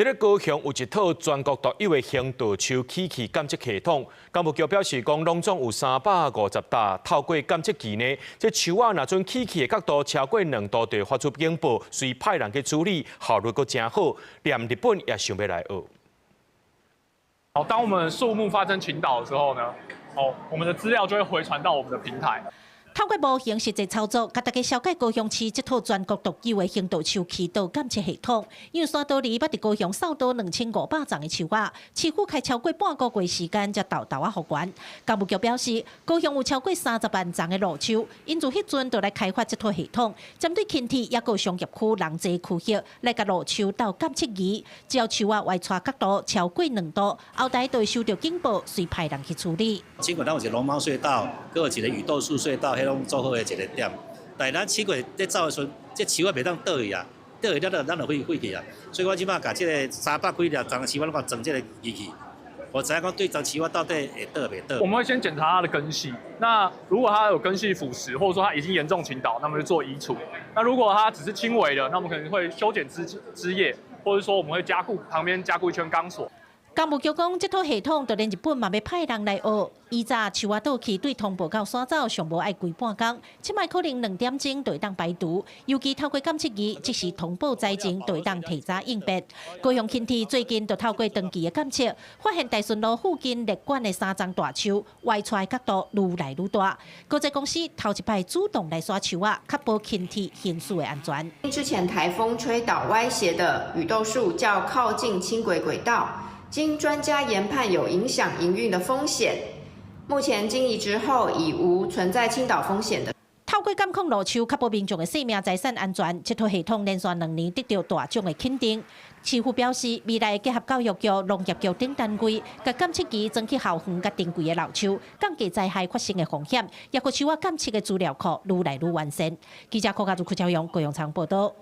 在高雄有一套全國獨有的行道樹起氣監測系統，工務局表示，講攏總有350台，透過監測器呢，這樹仔若陣起氣的角度超過2度，就會發出警報，隨派人去處理，效率閣真好。連日本也想要來學。好，當我們樹木發生傾倒的時候呢，我們的資料就會回傳到我們的平台。透過無形實際操作，甲大家了解高雄市這套全國獨有的行道樹氣道監測系統。因為山道里捌佇高雄掃倒2500叢的樹仔，市府開超過半個月時間才豆豆復原。工務局表示，高雄有超過30萬叢的路樹，因自迄陣就來開發這套系統，針對輕鐵也個商業區、人濟區域來甲路樹倒監測儀，只要樹仔外傳角度超過2度，後台就會收到警報，隨派人去處理。輕軌咱有一個龍貓隧道，閣有一個雨豆樹隧道，迄種做好的一個點。但是咱輕軌在走的時候，這樹仔袂當倒去啊，倒去了咱就毀去啊。所以我即馬甲這個300幾條樁樹仔，我整這個儀器，我知影講對樁樹仔到底會倒袂倒。我們會先檢查它的根系，那如果它有根系腐蝕，或者說它已經嚴重傾倒，那麼就做移除。那如果它只是輕微的，那我們可能會修剪枝葉，或者說我們會旁邊加固一圈鋼索。工務局講，這套系統就連日本嘛要派人來學。以早樹仔倒去對通報到山走，上無愛幾半工，即擺可能2點鐘就會當排除。尤其透過監測儀，即時通報災情，就會當提早應變。高雄輕鐵最近就透過長期的監測，發現大順路附近列管的3樁大樹外出的角度愈來愈大。國際公司頭一擺主動來刷樹仔，確保輕鐵行駛的安全。之前颱風吹倒歪斜的雨豆樹較靠近輕軌軌道。經專家研判有影響營運的風險，目前經移植後已無存在傾倒風險的。透過監控路樹，確保民眾的生命財產安全，這套系統連續2年得到大眾的肯定。市府表示，未來結合教育局、農業局等單位，甲監測儀裝去校園甲定櫃的路樹，降低災害發生的風險，也個樹仔監測的資料庫愈來愈完善。記者柯家珠、邱超陽、高雄場報道。